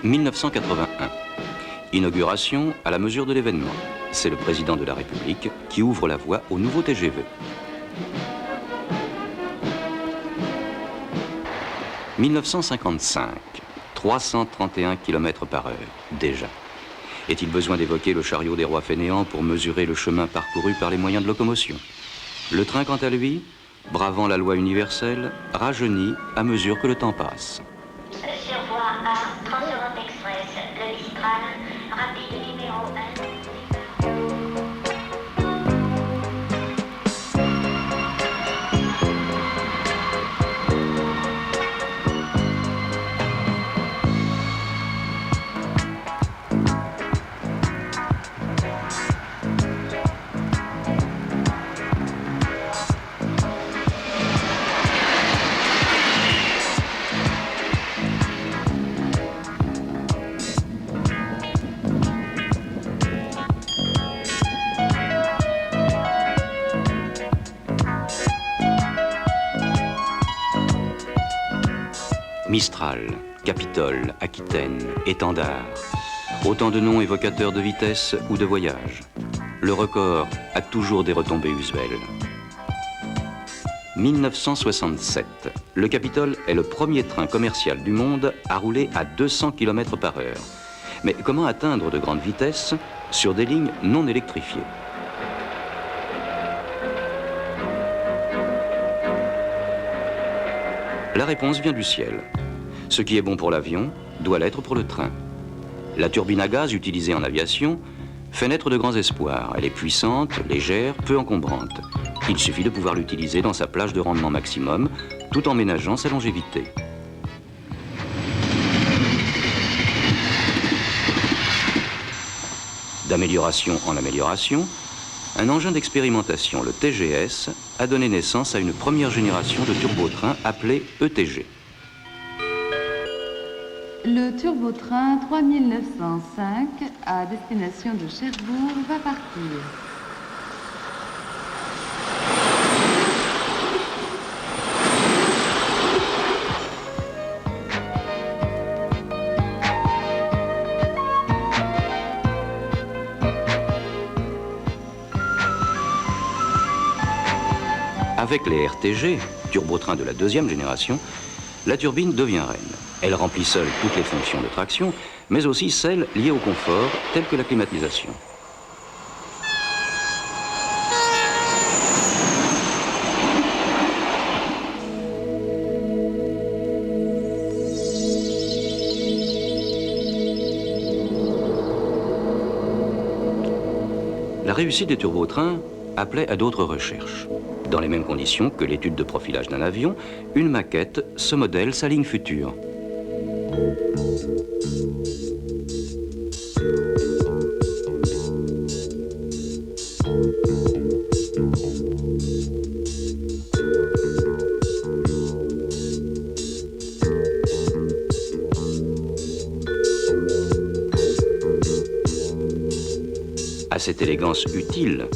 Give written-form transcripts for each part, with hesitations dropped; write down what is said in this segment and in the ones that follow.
1981. Inauguration à la mesure de l'événement. C'est le président de la République qui ouvre la voie au nouveau TGV. 1955. 331 km par heure, déjà. Est-il besoin d'évoquer le chariot des rois fainéants pour mesurer le chemin parcouru par les moyens de locomotion? Le train, quant à lui, bravant la loi universelle, rajeunit à mesure que le temps passe. Sur voie A, Transeurope Express, le Mistral, rapide numéro 1. Mistral, Capitole, Aquitaine, Étendard. Autant de noms évocateurs de vitesse ou de voyage. Le record a toujours des retombées usuelles. 1967. Le Capitole est le premier train commercial du monde à rouler à 200 km par heure. Mais comment atteindre de grandes vitesses sur des lignes non électrifiées? La réponse vient du ciel. Ce qui est bon pour l'avion doit l'être pour le train. La turbine à gaz utilisée en aviation fait naître de grands espoirs. Elle est puissante, légère, peu encombrante. Il suffit de pouvoir l'utiliser dans sa plage de rendement maximum, tout en ménageant sa longévité. D'amélioration en amélioration, un engin d'expérimentation, le TGS, a donné naissance à une première génération de turbotrains appelée ETG. Le turbotrain 3905 à destination de Cherbourg va partir. Avec les RTG, turbotrains de la deuxième génération, la turbine devient reine. Elle remplit seule toutes les fonctions de traction, mais aussi celles liées au confort, telles que la climatisation. La réussite des turbotrains appelait à d'autres recherches. Dans les mêmes conditions que l'étude de profilage d'un avion, une maquette se modèle sa ligne future. À cette élégance utile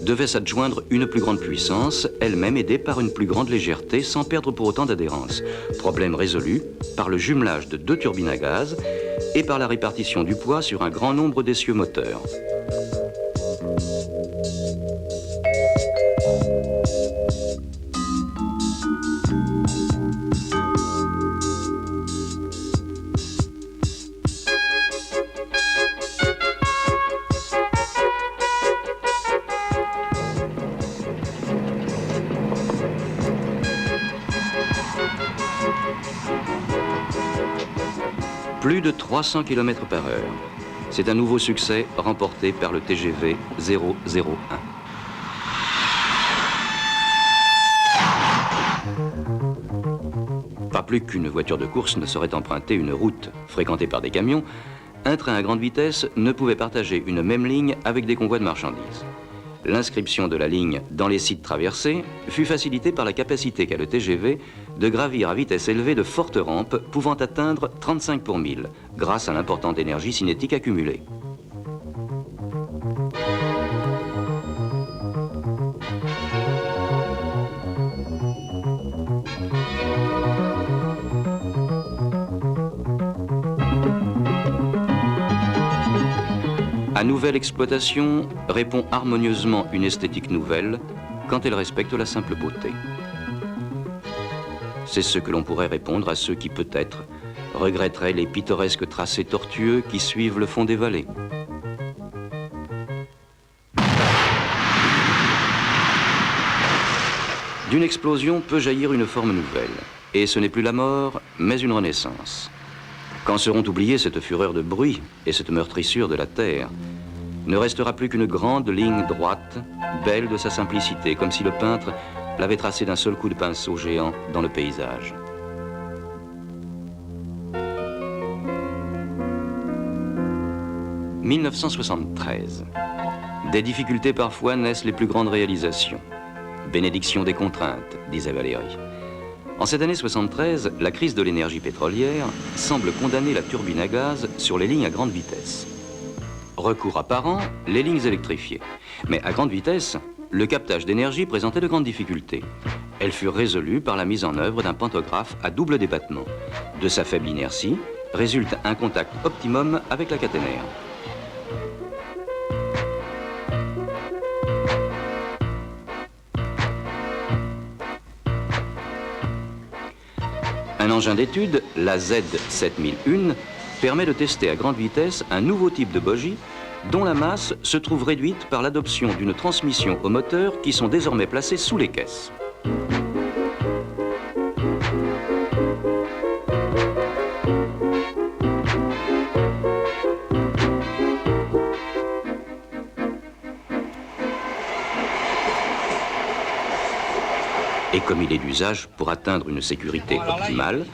devait s'adjoindre une plus grande puissance, elle-même aidée par une plus grande légèreté, sans perdre pour autant d'adhérence. Problème résolu par le jumelage de deux turbines à gaz et par la répartition du poids sur un grand nombre d'essieux moteurs. Plus de 300 km par heure. C'est un nouveau succès remporté par le TGV 001. Pas plus qu'une voiture de course ne saurait emprunter une route fréquentée par des camions, un train à grande vitesse ne pouvait partager une même ligne avec des convois de marchandises. L'inscription de la ligne dans les sites traversés fut facilitée par la capacité qu'a le TGV de gravir à vitesse élevée de fortes rampes pouvant atteindre 35 pour 1000 grâce à l'importante énergie cinétique accumulée. À nouvelle exploitation répond harmonieusement une esthétique nouvelle quand elle respecte la simple beauté. C'est ce que l'on pourrait répondre à ceux qui, peut-être, regretteraient les pittoresques tracés tortueux qui suivent le fond des vallées. D'une explosion peut jaillir une forme nouvelle, et ce n'est plus la mort, mais une renaissance. Quand seront oubliées cette fureur de bruit et cette meurtrissure de la terre, ne restera plus qu'une grande ligne droite, belle de sa simplicité, comme si le peintre l'avait tracée d'un seul coup de pinceau géant dans le paysage. « 1973. Des difficultés parfois naissent les plus grandes réalisations. Bénédiction des contraintes, disait Valéry. En cette année 73, la crise de l'énergie pétrolière semble condamner la turbine à gaz sur les lignes à grande vitesse. Recours apparent, les lignes électrifiées. Mais à grande vitesse, le captage d'énergie présentait de grandes difficultés. Elles furent résolues par la mise en œuvre d'un pantographe à double débattement. De sa faible inertie, résulte un contact optimum avec la caténaire. Un engin d'étude, la Z7001, permet de tester à grande vitesse un nouveau type de bogie dont la masse se trouve réduite par l'adoption d'une transmission aux moteurs qui sont désormais placés sous les caisses. Et comme il est d'usage pour atteindre une sécurité optimale,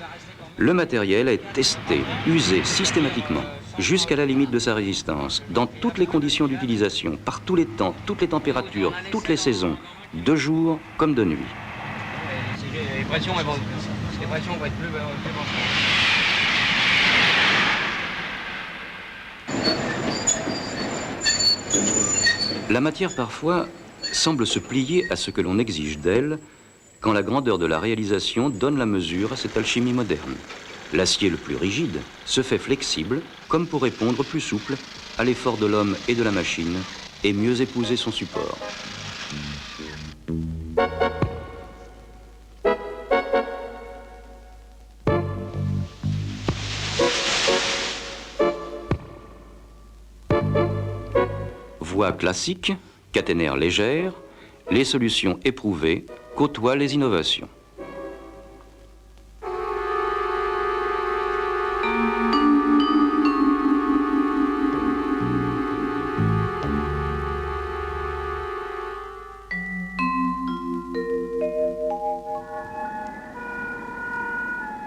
le matériel est testé, usé systématiquement, jusqu'à la limite de sa résistance, dans toutes les conditions d'utilisation, par tous les temps, toutes les températures, toutes les saisons, de jour comme de nuit. Les pressions vont être plus basses. La matière, parfois, semble se plier à ce que l'on exige d'elle, quand la grandeur de la réalisation donne la mesure à cette alchimie moderne. L'acier le plus rigide se fait flexible, comme pour répondre plus souple à l'effort de l'homme et de la machine, et mieux épouser son support. Voie classique, caténaire légère, les solutions éprouvées côtoient les innovations. «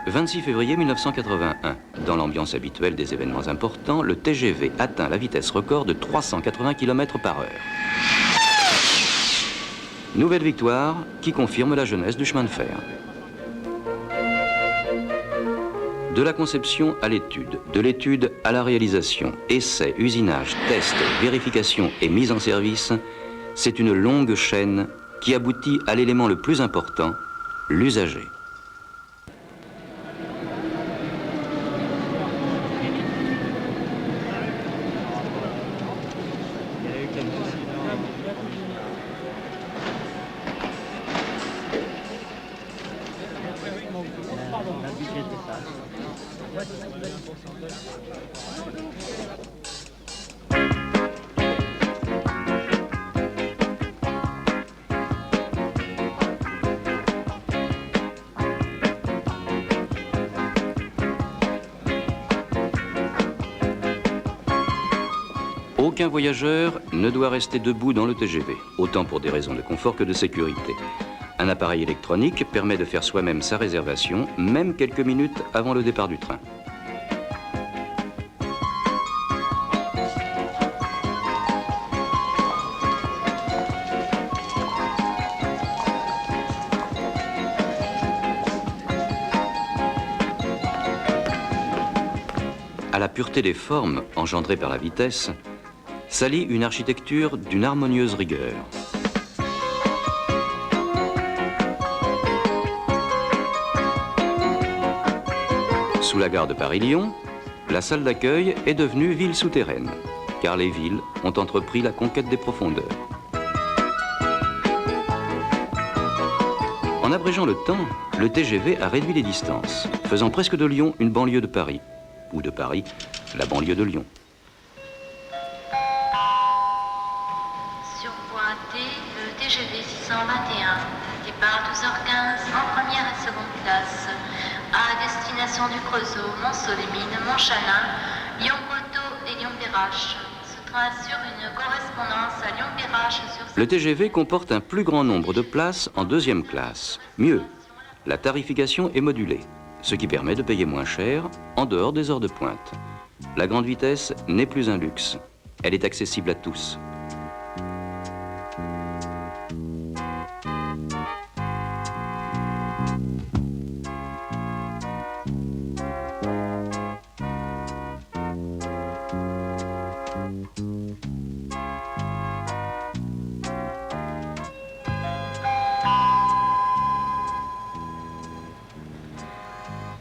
26 février 1981. Dans l'ambiance habituelle des événements importants, le TGV atteint la vitesse record de 380 km/h. Nouvelle victoire qui confirme la jeunesse du chemin de fer. De la conception à l'étude, de l'étude à la réalisation, essai, usinage, test, vérification et mise en service, c'est une longue chaîne qui aboutit à l'élément le plus important, l'usager. Aucun voyageur ne doit rester debout dans le TGV, autant pour des raisons de confort que de sécurité. Un appareil électronique permet de faire soi-même sa réservation, même quelques minutes avant le départ du train. À la pureté des formes engendrées par la vitesse, s'allie une architecture d'une harmonieuse rigueur. Sous la gare de Paris-Lyon, la salle d'accueil est devenue ville souterraine. car les villes ont entrepris la conquête des profondeurs. En abrégeant le temps, le TGV a réduit les distances, faisant presque de Lyon une banlieue de Paris, ou de Paris, la banlieue de Lyon. Sur voie D, le TGV 621, départ 12h15 en première et seconde classe, à destination du Creusot, Mont-Solémine, Montchanin, Lyon-Poteau et Lyon-Perrache. Ce train assure une correspondance à Lyon-Perrache sur... Le TGV comporte un plus grand nombre de places en deuxième classe. Mieux, la tarification est modulée, ce qui permet de payer moins cher en dehors des heures de pointe. La grande vitesse n'est plus un luxe, elle est accessible à tous.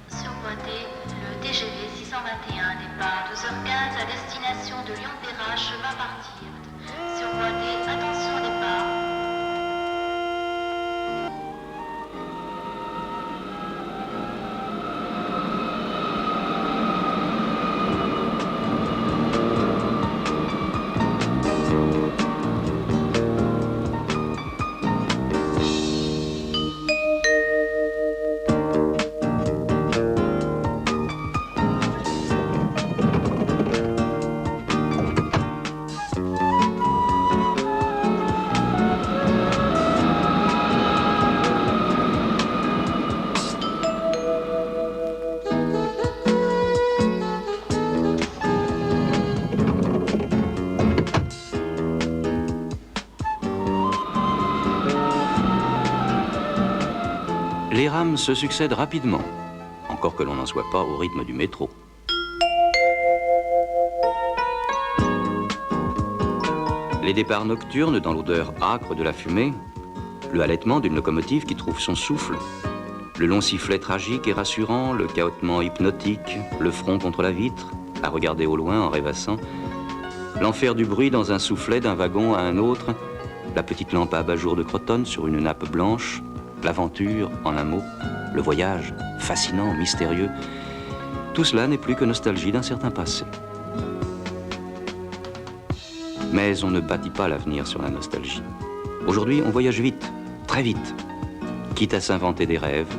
Sur voie D, le TGV 621, départ 12h15 à destination de Lyon-Perrache va partir. Sur voie D, attention au départ. Les rames se succèdent rapidement, encore que l'on n'en soit pas au rythme du métro. Les départs nocturnes dans l'odeur âcre de la fumée, le halètement d'une locomotive qui trouve son souffle, le long sifflet tragique et rassurant, le cahotement hypnotique, le front contre la vitre, à regarder au loin en rêvassant, l'enfer du bruit dans un soufflet d'un wagon à un autre, la petite lampe à abat-jour de Crotone sur une nappe blanche, l'aventure, en un mot, le voyage, fascinant, mystérieux, tout cela n'est plus que nostalgie d'un certain passé. Mais on ne bâtit pas l'avenir sur la nostalgie. Aujourd'hui, on voyage vite, très vite, quitte à s'inventer des rêves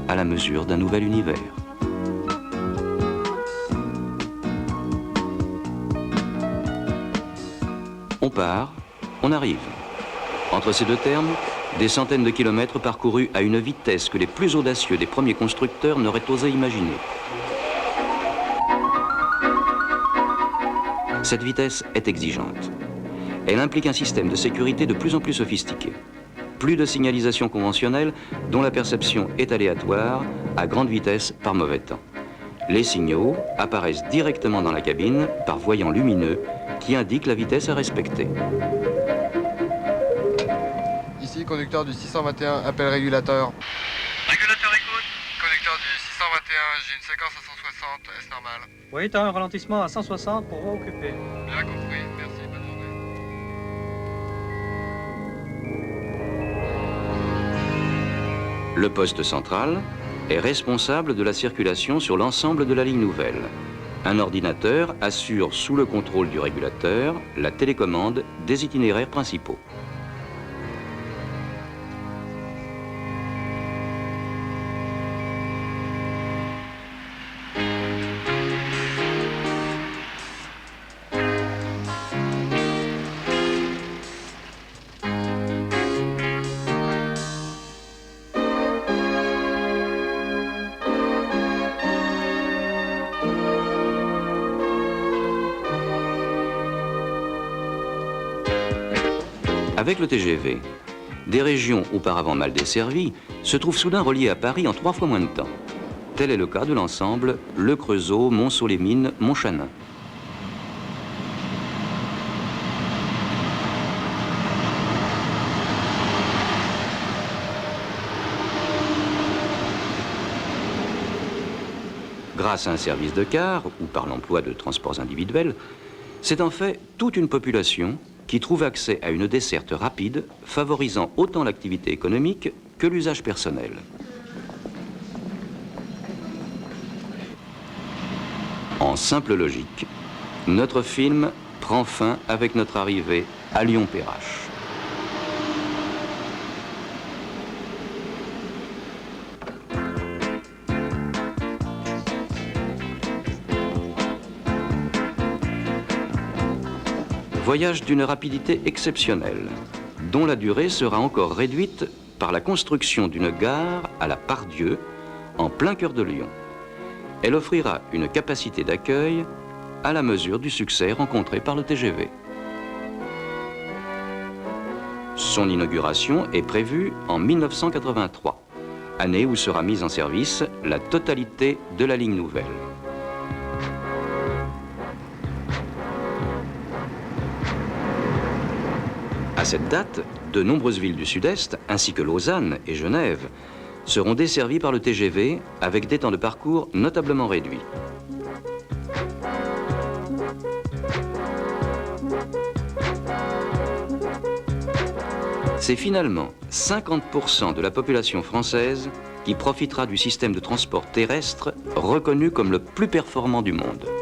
à la mesure d'un nouvel univers. On part, on arrive. Entre ces deux termes, des centaines de kilomètres parcourus à une vitesse que les plus audacieux des premiers constructeurs n'auraient osé imaginer. Cette vitesse est exigeante. Elle implique un système de sécurité de plus en plus sophistiqué. Plus de signalisation conventionnelle dont la perception est aléatoire à grande vitesse par mauvais temps. Les signaux apparaissent directement dans la cabine par voyants lumineux qui indiquent la vitesse à respecter. Ici, conducteur du 621, appel régulateur. Régulateur écoute. Conducteur du 621, j'ai une séquence à 160, est-ce normal? Oui, t'as un ralentissement à 160 pour voie occupée. Bien compris, merci, bonne journée. Le poste central est responsable de la circulation sur l'ensemble de la ligne nouvelle. Un ordinateur assure sous le contrôle du régulateur la télécommande des itinéraires principaux. Avec le TGV, des régions auparavant mal desservies se trouvent soudain reliées à Paris en 3 fois moins de temps. Tel est le cas de l'ensemble Le Creusot, Mont-Solémine, Montchanin. Grâce à un service de car ou par l'emploi de transports individuels, C'est en fait toute une population qui trouve accès à une desserte rapide, favorisant autant l'activité économique que l'usage personnel. En simple logique, notre film prend fin avec notre arrivée à Lyon-Perrache. Voyage d'une rapidité exceptionnelle, dont la durée sera encore réduite par la construction d'une gare à la Part-Dieu, en plein cœur de Lyon. Elle offrira une capacité d'accueil à la mesure du succès rencontré par le TGV. Son inauguration est prévue en 1983, année où sera mise en service la totalité de la ligne nouvelle. À cette date, de nombreuses villes du Sud-Est, ainsi que Lausanne et Genève, seront desservies par le TGV avec des temps de parcours notablement réduits. C'est finalement 50% de la population française qui profitera du système de transport terrestre reconnu comme le plus performant du monde.